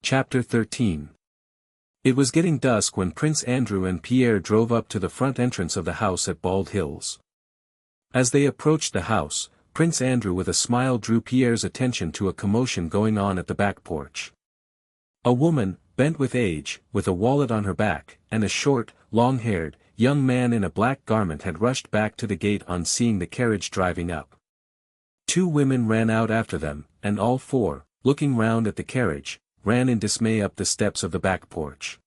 Chapter 13. It was getting dusk when Prince Andrew and Pierre drove up to the front entrance of the house at Bald Hills. As they approached the house, Prince Andrew with a smile drew Pierre's attention to a commotion going on at the back porch. A woman, bent with age, with a wallet on her back, and a short, long-haired, young man in a black garment had rushed back to the gate on seeing the carriage driving up. Two women ran out after them, and all four, looking round at the carriage, ran in dismay up the steps of the back porch.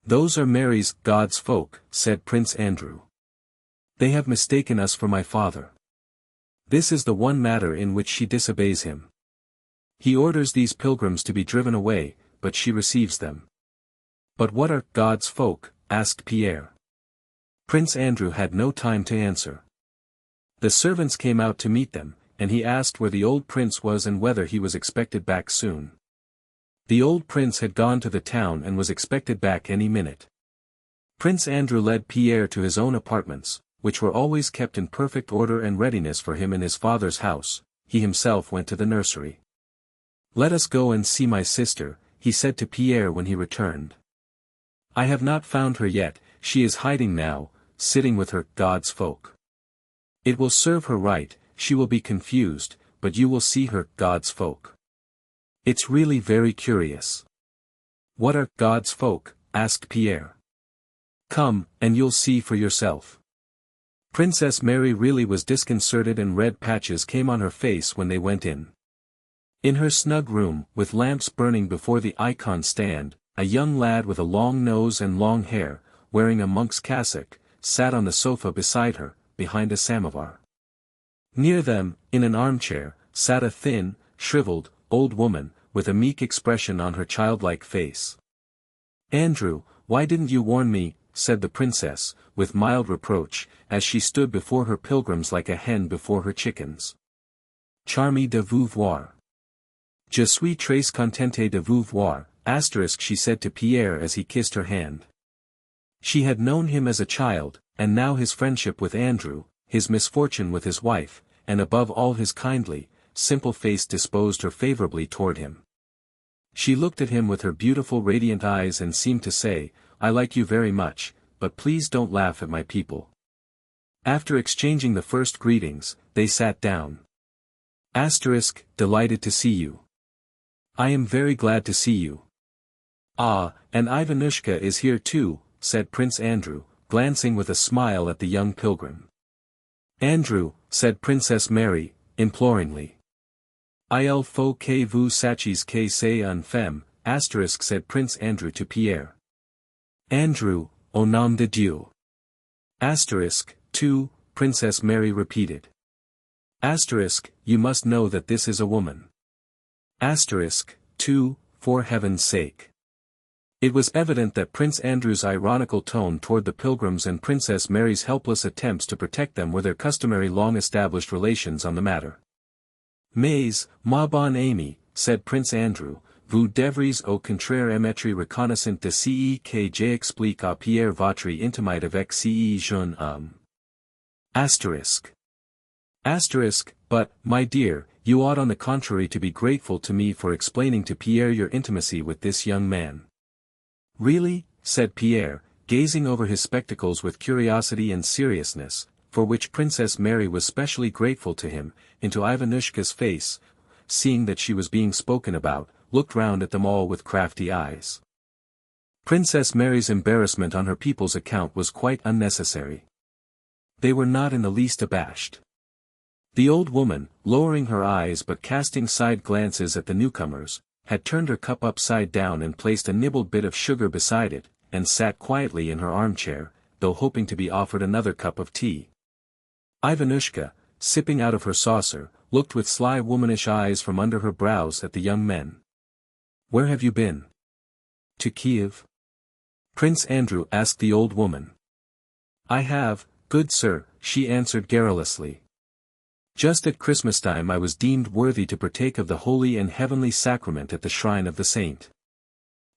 "Those are Mary's, God's folk," said Prince Andrew. "They have mistaken us for my father. This is the one matter in which she disobeys him. He orders these pilgrims to be driven away, but she receives them." "But what are God's folk?" asked Pierre. Prince Andrew had no time to answer. The servants came out to meet them, and he asked where the old prince was and whether he was expected back soon. The old prince had gone to the town and was expected back any minute. Prince Andrew led Pierre to his own apartments, which were always kept in perfect order and readiness for him in his father's house. He himself went to the nursery. "Let us go and see my sister," he said to Pierre when he returned. "I have not found her yet, she is hiding now, sitting with her God's folk. It will serve her right, she will be confused, but you will see her God's folk. It's really very curious." "What are God's folk?" asked Pierre. "Come, and you'll see for yourself." Princess Mary really was disconcerted and red patches came on her face when they went in. In her snug room, with lamps burning before the icon stand, a young lad with a long nose and long hair, wearing a monk's cassock, sat on the sofa beside her, behind a samovar. Near them, in an armchair, sat a thin, shriveled, old woman, with a meek expression on her childlike face. "Andrew, why didn't you warn me?" said the princess, with mild reproach, as she stood before her pilgrims like a hen before her chickens. "Charmé de vous voir. Je suis très contente de vous voir," she said to Pierre as he kissed her hand. She had known him as a child, and now his friendship with Andrew, his misfortune with his wife, and above all his kindly, simple face disposed her favorably toward him. She looked at him with her beautiful radiant eyes and seemed to say, "I like you very much, but please don't laugh at my people." After exchanging the first greetings, they sat down. "Delighted to see you." "I am very glad to see you." "Ah, and Ivanushka is here too," said Prince Andrew, glancing with a smile at the young pilgrim. "Andrew," said Princess Mary, imploringly. "Il faut que vous sachiez que c'est un femme," said Prince Andrew to Pierre. "Andrew, au nom de Dieu." "2, Princess Mary repeated. "You must know that this is a woman." "2, for heaven's sake." It was evident that Prince Andrew's ironical tone toward the pilgrims and Princess Mary's helpless attempts to protect them were their customary long-established relations on the matter. "Mais, ma bonne amie," said Prince Andrew, "vous devriez au contraire être reconnaissant de ce que j'explique à Pierre votre intimité avec ce jeune homme." "But, my dear, you ought on the contrary to be grateful to me for explaining to Pierre your intimacy with this young man." "Really?" said Pierre, gazing over his spectacles with curiosity and seriousness, for which Princess Mary was specially grateful to him, into Ivanushka's face, seeing that she was being spoken about, looked round at them all with crafty eyes. Princess Mary's embarrassment on her people's account was quite unnecessary. They were not in the least abashed. The old woman, lowering her eyes but casting side glances at the newcomers, had turned her cup upside down and placed a nibbled bit of sugar beside it, and sat quietly in her armchair, though hoping to be offered another cup of tea. Ivanushka, sipping out of her saucer, looked with sly womanish eyes from under her brows at the young men. "Where have you been?" "To Kiev?" Prince Andrew asked the old woman. "I have, good sir," she answered garrulously. "Just at Christmas time I was deemed worthy to partake of the holy and heavenly sacrament at the shrine of the saint.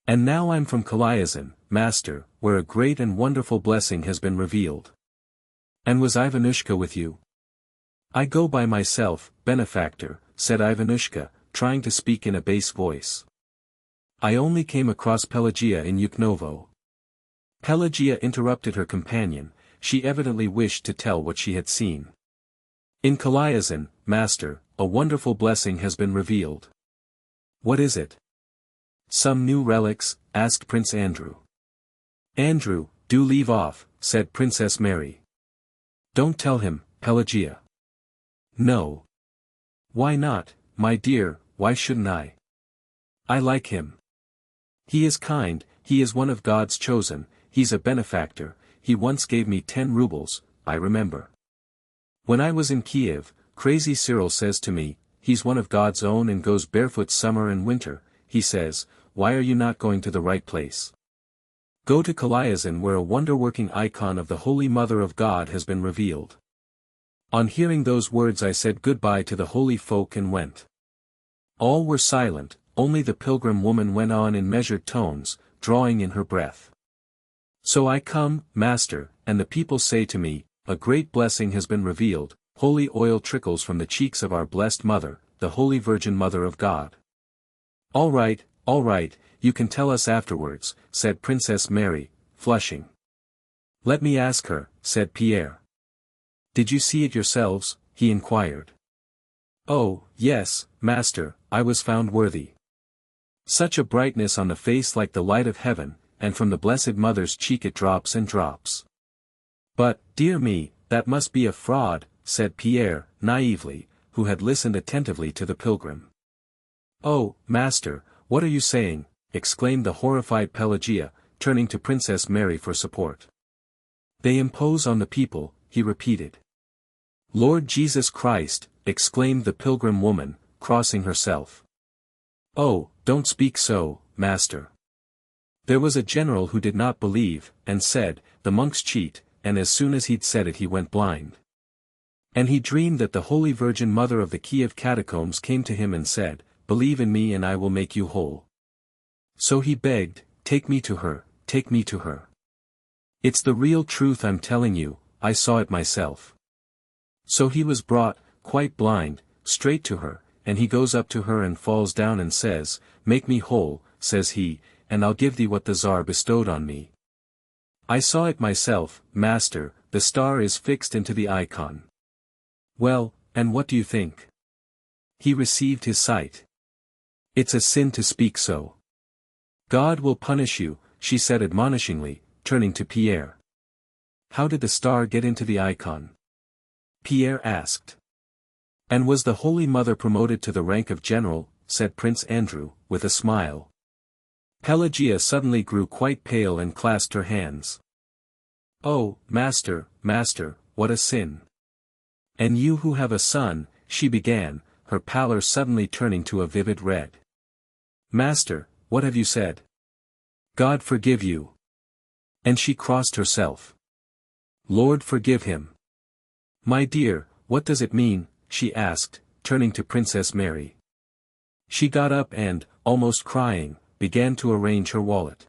And now I'm from Kalyazin, master, where a great and wonderful blessing has been revealed." "And was Ivanushka with you?" "I go by myself, benefactor," said Ivanushka, trying to speak in a bass voice. I only came across Pelagia in Yuknovo. Pelagia interrupted her companion, she evidently wished to tell what she had seen. In Kalyazin, master, a wonderful blessing has been revealed. What is it? Some new relics? Asked Prince Andrew. Andrew, do leave off, said Princess Mary. Don't tell him, Pelagia. No. Why not, my dear, why shouldn't I? I like him. He is kind, he is one of God's chosen, he's a benefactor, he once gave me 10 rubles, I remember. When I was in Kiev, crazy Cyril says to me, he's one of God's own and goes barefoot summer and winter, he says, why are you not going to the right place? Go to Kalyazin where a wonder-working icon of the Holy Mother of God has been revealed. On hearing those words I said goodbye to the holy folk and went. All were silent, only the pilgrim woman went on in measured tones, drawing in her breath. So I come, master, and the people say to me, a great blessing has been revealed, holy oil trickles from the cheeks of our blessed Mother, the Holy Virgin Mother of God. All right, you can tell us afterwards, said Princess Mary, flushing. Let me ask her, said Pierre. Did you see it yourselves? He inquired. Oh, yes, master, I was found worthy. Such a brightness on the face like the light of heaven, and from the Blessed Mother's cheek it drops and drops. But, dear me, that must be a fraud, said Pierre, naively, who had listened attentively to the pilgrim. Oh, master, what are you saying? Exclaimed the horrified Pelagia, turning to Princess Mary for support. They impose on the people, he repeated. Lord Jesus Christ, exclaimed the pilgrim woman, crossing herself. Oh, don't speak so, master. There was a general who did not believe, and said, the monks cheat, and as soon as he'd said it he went blind. And he dreamed that the Holy Virgin Mother of the Kiev catacombs came to him and said, believe in me and I will make you whole. So he begged, take me to her, take me to her. It's the real truth I'm telling you, I saw it myself. So he was brought, quite blind, straight to her, and he goes up to her and falls down and says, make me whole, says he, and I'll give thee what the Tsar bestowed on me. I saw it myself, master, the star is fixed into the icon. Well, and what do you think? He received his sight. It's a sin to speak so. God will punish you, she said admonishingly, turning to Pierre. How did the star get into the icon? Pierre asked. And was the Holy Mother promoted to the rank of general, said Prince Andrew, with a smile. Pelagia suddenly grew quite pale and clasped her hands. Oh, master, what a sin. And you who have a son, she began, her pallor suddenly turning to a vivid red. Master, what have you said? God forgive you. And she crossed herself. Lord forgive him. My dear, what does it mean? She asked, turning to Princess Mary. She got up and, almost crying, began to arrange her wallet.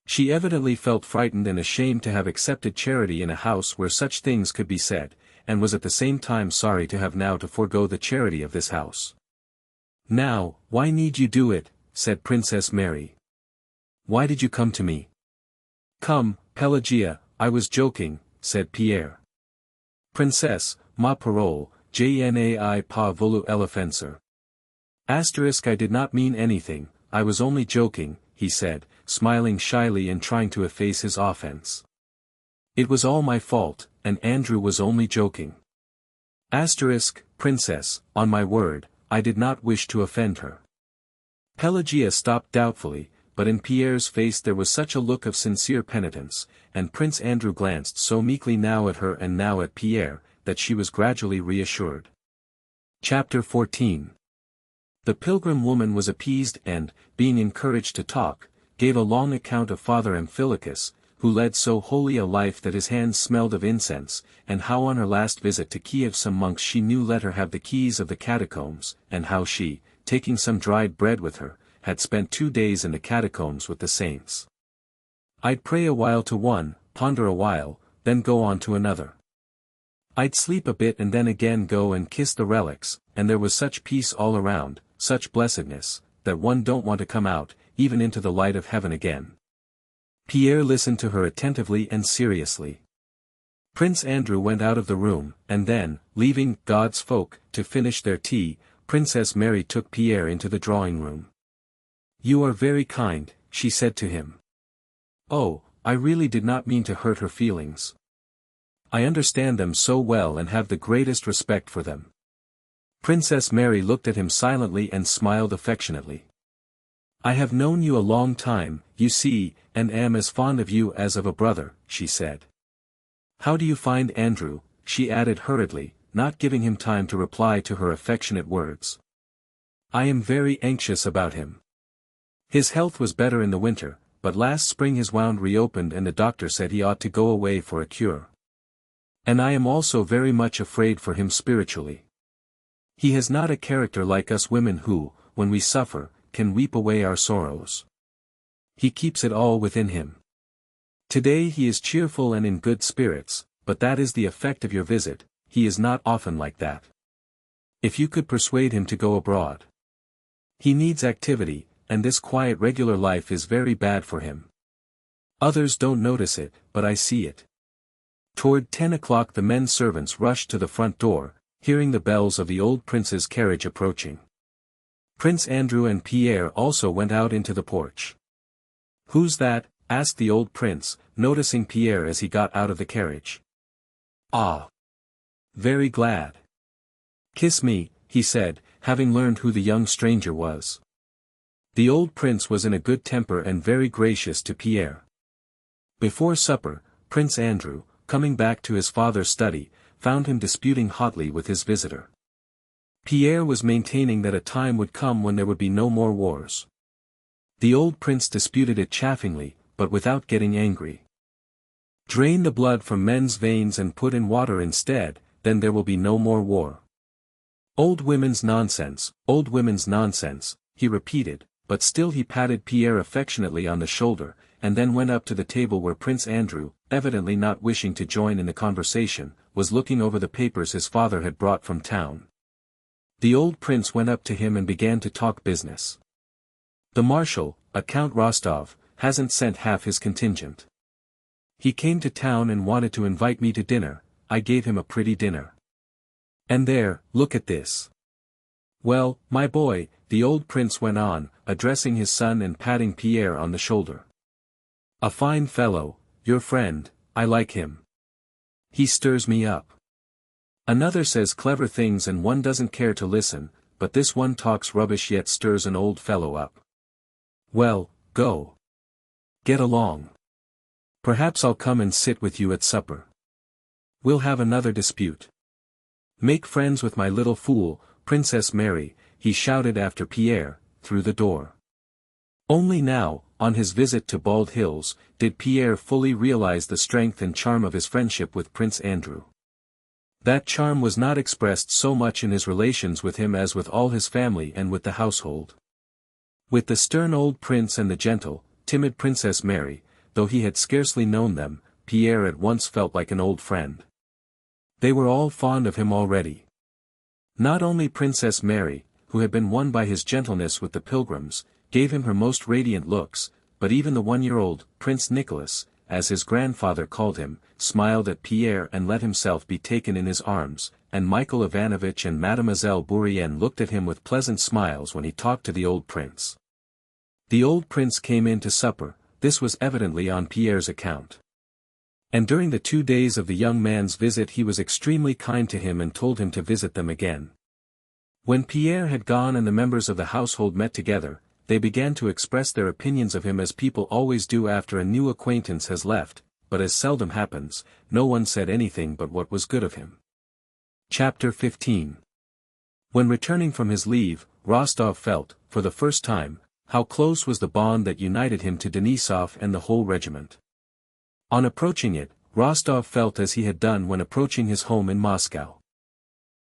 She evidently felt frightened and ashamed to have accepted charity in a house where such things could be said, and was at the same time sorry to have now to forego the charity of this house. Now, why need you do it? Said Princess Mary. Why did you come to me? Come, Pelagia, I was joking, said Pierre. Princess, ma parole, jnai pas voulu l'offenser. Asterisk I did not mean anything, I was only joking, he said, smiling shyly and trying to efface his offense. It was all my fault, and Andrew was only joking. Asterisk, Princess, on my word, I did not wish to offend her. Pelagia stopped doubtfully, but in Pierre's face there was such a look of sincere penitence, and Prince Andrew glanced so meekly now at her and now at Pierre, that she was gradually reassured. Chapter 14. The pilgrim woman was appeased and, being encouraged to talk, gave a long account of Father Amphilochus, who led so holy a life that his hands smelled of incense, and how on her last visit to Kiev some monks she knew let her have the keys of the catacombs, and how she, taking some dried bread with her, had spent 2 days in the catacombs with the saints. I'd pray a while to one, ponder a while, then go on to another. I'd sleep a bit and then again go and kiss the relics, and there was such peace all around, such blessedness, that one don't want to come out, even into the light of heaven again. Pierre listened to her attentively and seriously. Prince Andrew went out of the room, and then, leaving God's folk to finish their tea, Princess Mary took Pierre into the drawing room. "You are very kind," she said to him. "Oh, I really did not mean to hurt her feelings. I understand them so well and have the greatest respect for them." Princess Mary looked at him silently and smiled affectionately. "I have known you a long time, you see, and am as fond of you as of a brother," she said. "How do you find Andrew?" she added hurriedly, not giving him time to reply to her affectionate words. "I am very anxious about him. His health was better in the winter, but last spring his wound reopened and the doctor said he ought to go away for a cure. And I am also very much afraid for him spiritually. He has not a character like us women who, when we suffer, can weep away our sorrows. He keeps it all within him. Today he is cheerful and in good spirits, but that is the effect of your visit. He is not often like that. If you could persuade him to go abroad. He needs activity, and this quiet regular life is very bad for him. Others don't notice it, but I see it." Toward 10 o'clock the men servants rushed to the front door, hearing the bells of the old prince's carriage approaching. Prince Andrew and Pierre also went out into the porch. "Who's that?" asked the old prince, noticing Pierre as he got out of the carriage. "Ah! Very glad. Kiss me," he said, having learned who the young stranger was. The old prince was in a good temper and very gracious to Pierre. Before supper, Prince Andrew, coming back to his father's study, found him disputing hotly with his visitor. Pierre was maintaining that a time would come when there would be no more wars. The old prince disputed it chaffingly, but without getting angry. "Drain the blood from men's veins and put in water instead, then there will be no more war." Old women's nonsense," he repeated, but still he patted Pierre affectionately on the shoulder, and then went up to the table where Prince Andrew, evidently not wishing to join in the conversation, was looking over the papers his father had brought from town. The old prince went up to him and began to talk business. "The marshal, Count Rostov, hasn't sent half his contingent. He came to town and wanted to invite me to dinner. I gave him a pretty dinner. And there, look at this. Well, my boy," the old prince went on, addressing his son and patting Pierre on the shoulder. "A fine fellow, your friend, I like him. He stirs me up. Another says clever things and one doesn't care to listen, but this one talks rubbish yet stirs an old fellow up. Well, go. Get along. Perhaps I'll come and sit with you at supper. We'll have another dispute. Make friends with my little fool, Princess Mary," he shouted after Pierre, through the door. Only now, on his visit to Bald Hills, did Pierre fully realize the strength and charm of his friendship with Prince Andrew. That charm was not expressed so much in his relations with him as with all his family and with the household. With the stern old prince and the gentle, timid Princess Mary, though he had scarcely known them, Pierre at once felt like an old friend. They were all fond of him already. Not only Princess Mary, who had been won by his gentleness with the pilgrims, gave him her most radiant looks, but even the 1-year-old, Prince Nicholas, as his grandfather called him, smiled at Pierre and let himself be taken in his arms, and Michael Ivanovich and Mademoiselle Bourienne looked at him with pleasant smiles when he talked to the old prince. The old prince came in to supper. This was evidently on Pierre's account. And during the 2 days of the young man's visit he was extremely kind to him and told him to visit them again. When Pierre had gone and the members of the household met together, they began to express their opinions of him as people always do after a new acquaintance has left, but as seldom happens, no one said anything but what was good of him. Chapter 15. When returning from his leave, Rostov felt, for the first time, how close was the bond that united him to Denisov and the whole regiment. On approaching it, Rostov felt as he had done when approaching his home in Moscow.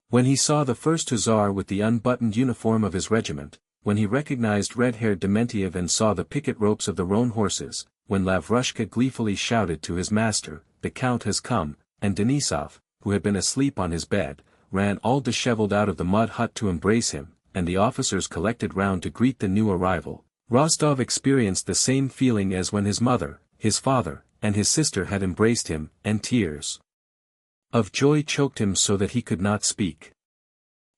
When he saw the first hussar with the unbuttoned uniform of his regiment, when he recognized red-haired Dementiev and saw the picket ropes of the roan horses, when Lavrushka gleefully shouted to his master, "The Count has come," and Denisov, who had been asleep on his bed, ran all disheveled out of the mud hut to embrace him, and the officers collected round to greet the new arrival, Rostov experienced the same feeling as when his mother, his father, and his sister had embraced him, and tears of joy choked him so that he could not speak.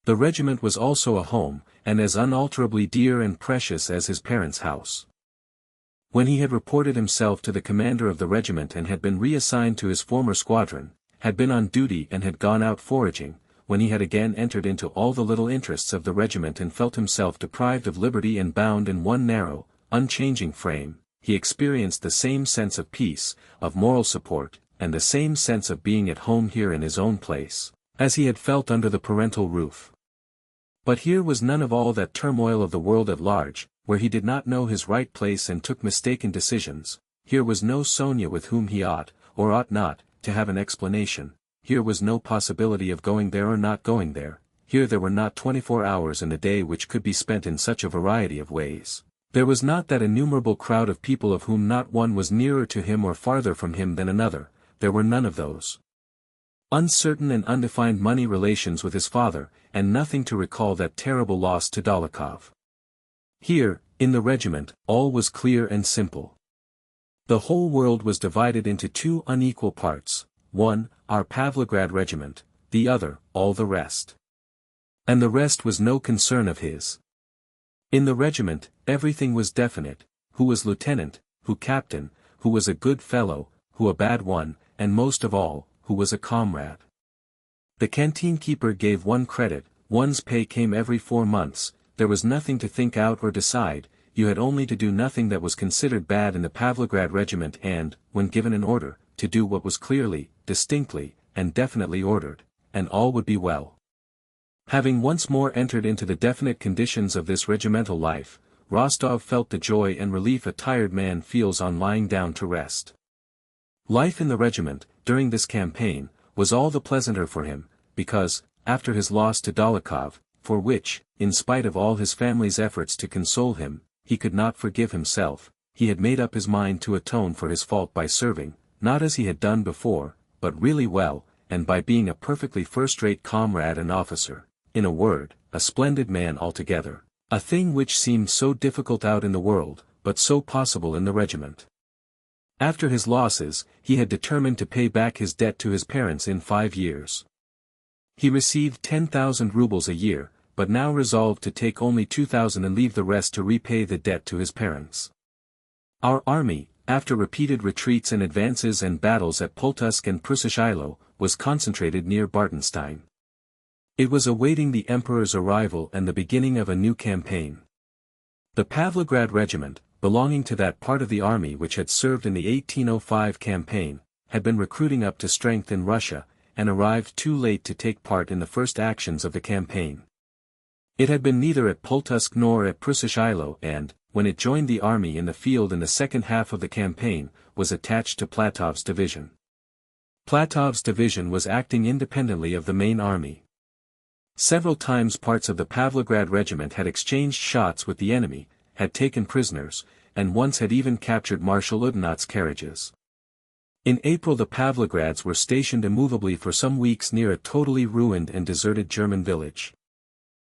The regiment was also a home, and as unalterably dear and precious as his parents' house. When he had reported himself to the commander of the regiment and had been reassigned to his former squadron, had been on duty and had gone out foraging, when he had again entered into all the little interests of the regiment and felt himself deprived of liberty and bound in one narrow, unchanging frame, he experienced the same sense of peace, of moral support, and the same sense of being at home here in his own place, as he had felt under the parental roof. But here was none of all that turmoil of the world at large, where he did not know his right place and took mistaken decisions. Here was no Sonia with whom he ought, or ought not, to have an explanation. Here was no possibility of going there or not going there. Here there were not 24 hours in a day which could be spent in such a variety of ways. There was not that innumerable crowd of people of whom not one was nearer to him or farther from him than another. There were none of those uncertain and undefined money relations with his father, and nothing to recall that terrible loss to Dólokhov. Here, in the regiment, all was clear and simple. The whole world was divided into two unequal parts, one, our Pavlograd regiment, the other, all the rest. And the rest was no concern of his. In the regiment, everything was definite: who was lieutenant, who captain, who was a good fellow, who a bad one, and most of all, who was a comrade. The canteen keeper gave one credit, one's pay came every 4 months, there was nothing to think out or decide, you had only to do nothing that was considered bad in the Pavlograd regiment and, when given an order, to do what was clearly, distinctly, and definitely ordered, and all would be well. Having once more entered into the definite conditions of this regimental life, Rostov felt the joy and relief a tired man feels on lying down to rest. Life in the regiment, during this campaign, was all the pleasanter for him, because, after his loss to Dólokhov, for which, in spite of all his family's efforts to console him, he could not forgive himself, he had made up his mind to atone for his fault by serving, not as he had done before, but really well, and by being a perfectly first-rate comrade and officer, in a word, a splendid man altogether, a thing which seemed so difficult out in the world, but so possible in the regiment. After his losses, he had determined to pay back his debt to his parents in 5 years. He received 10,000 rubles a year, but now resolved to take only 2,000 and leave the rest to repay the debt to his parents. Our army, after repeated retreats and advances and battles at Pultusk and Przyszylo, was concentrated near Bartenstein. It was awaiting the Emperor's arrival and the beginning of a new campaign. The Pavlograd regiment, belonging to that part of the army which had served in the 1805 campaign, had been recruiting up to strength in Russia, and arrived too late to take part in the first actions of the campaign. It had been neither at Pultusk nor at Przyszylo and, when it joined the army in the field in the second half of the campaign, was attached to Platov's division. Platov's division was acting independently of the main army. Several times parts of the Pavlograd regiment had exchanged shots with the enemy, had taken prisoners, and once had even captured Marshal Oudinot's carriages. In April the Pavlograds were stationed immovably for some weeks near a totally ruined and deserted German village.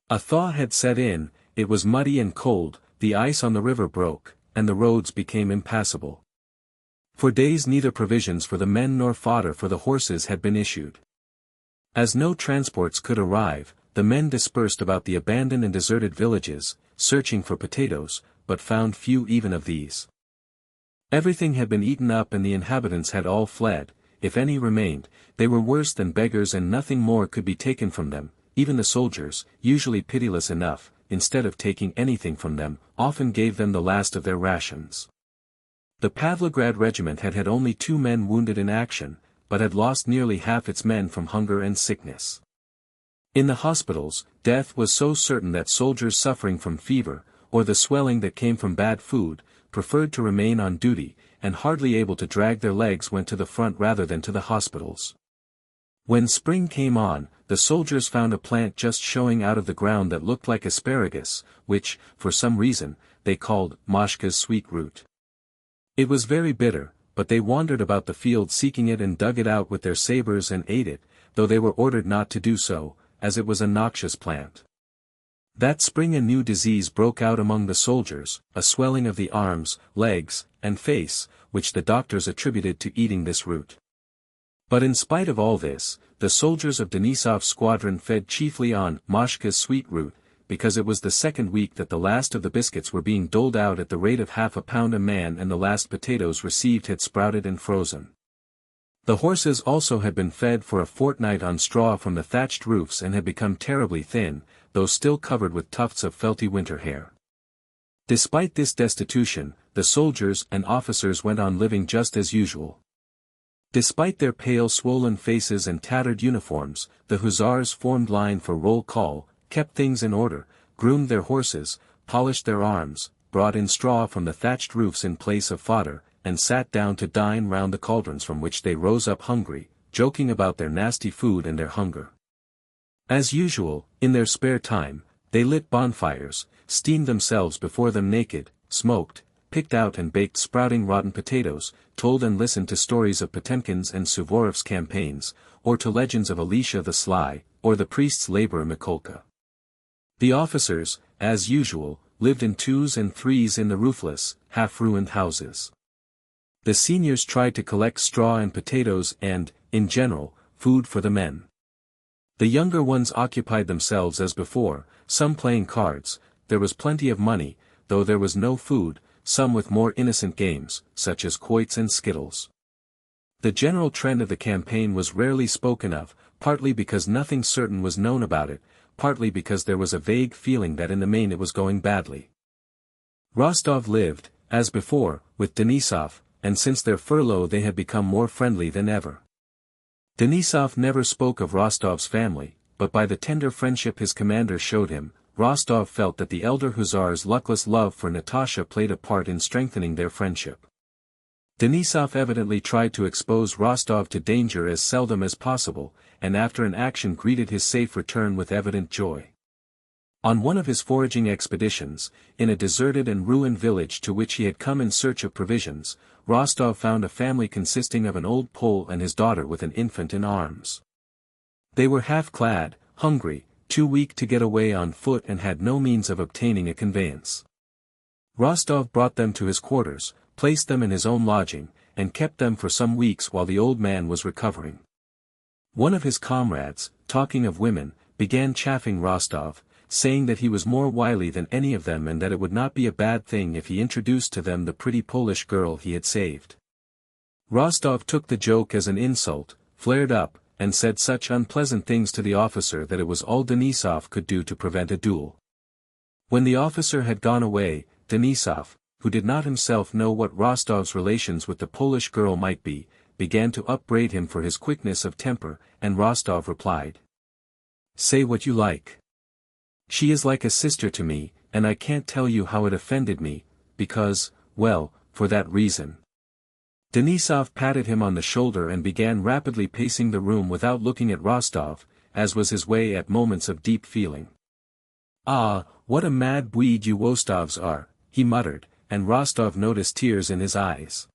A thaw had set in, it was muddy and cold, the ice on the river broke, and the roads became impassable. For days neither provisions for the men nor fodder for the horses had been issued. As no transports could arrive, the men dispersed about the abandoned and deserted villages, searching for potatoes, but found few even of these. Everything had been eaten up and the inhabitants had all fled. If any remained, they were worse than beggars and nothing more could be taken from them. Even the soldiers, usually pitiless enough, instead of taking anything from them, often gave them the last of their rations. The Pavlograd regiment had had only 2 men wounded in action, but had lost nearly half its men from hunger and sickness. In the hospitals, death was so certain that soldiers suffering from fever, or the swelling that came from bad food, preferred to remain on duty, and hardly able to drag their legs went to the front rather than to the hospitals. When spring came on, the soldiers found a plant just showing out of the ground that looked like asparagus, which, for some reason, they called Mashka's sweet root. It was very bitter, but they wandered about the field seeking it and dug it out with their sabers and ate it, though they were ordered not to do so, as it was a noxious plant. That spring a new disease broke out among the soldiers, a swelling of the arms, legs, and face, which the doctors attributed to eating this root. But in spite of all this, the soldiers of Denisov's squadron fed chiefly on Mashka's sweet root, because it was the second week that the last of the biscuits were being doled out at the rate of half a pound a man and the last potatoes received had sprouted and frozen. The horses also had been fed for a fortnight on straw from the thatched roofs and had become terribly thin, though still covered with tufts of felty winter hair. Despite this destitution, the soldiers and officers went on living just as usual. Despite their pale swollen faces and tattered uniforms, the hussars formed line for roll call, kept things in order, groomed their horses, polished their arms, brought in straw from the thatched roofs in place of fodder, and sat down to dine round the cauldrons from which they rose up hungry, joking about their nasty food and their hunger. As usual, in their spare time, they lit bonfires, steamed themselves before them naked, smoked, picked out and baked sprouting rotten potatoes, told and listened to stories of Potemkin's and Suvorov's campaigns, or to legends of Elisha the Sly, or the priest's labor Mikolka. The officers, as usual, lived in twos and threes in the roofless, half-ruined houses. The seniors tried to collect straw and potatoes and, in general, food for the men. The younger ones occupied themselves as before, some playing cards, there was plenty of money, though there was no food, some with more innocent games, such as quoits and skittles. The general trend of the campaign was rarely spoken of, partly because nothing certain was known about it, partly because there was a vague feeling that in the main it was going badly. Rostov lived, as before, with Denisov, and since their furlough they had become more friendly than ever. Denisov never spoke of Rostov's family, but by the tender friendship his commander showed him, Rostov felt that the elder hussar's luckless love for Natasha played a part in strengthening their friendship. Denisov evidently tried to expose Rostov to danger as seldom as possible, and after an action greeted his safe return with evident joy. On one of his foraging expeditions, in a deserted and ruined village to which he had come in search of provisions, Rostov found a family consisting of an old Pole and his daughter with an infant in arms. They were half-clad, hungry, too weak to get away on foot and had no means of obtaining a conveyance. Rostov brought them to his quarters, placed them in his own lodging, and kept them for some weeks while the old man was recovering. One of his comrades, talking of women, began chaffing Rostov, saying that he was more wily than any of them and that it would not be a bad thing if he introduced to them the pretty Polish girl he had saved. Rostov took the joke as an insult, flared up, and said such unpleasant things to the officer that it was all Denisov could do to prevent a duel. When the officer had gone away, Denisov, who did not himself know what Rostov's relations with the Polish girl might be, began to upbraid him for his quickness of temper, and Rostov replied, "Say what you like. She is like a sister to me, and I can't tell you how it offended me, because, well, for that reason." Denisov patted him on the shoulder and began rapidly pacing the room without looking at Rostov, as was his way at moments of deep feeling. "Ah, what a mad breed you Rostovs are," he muttered, and Rostov noticed tears in his eyes.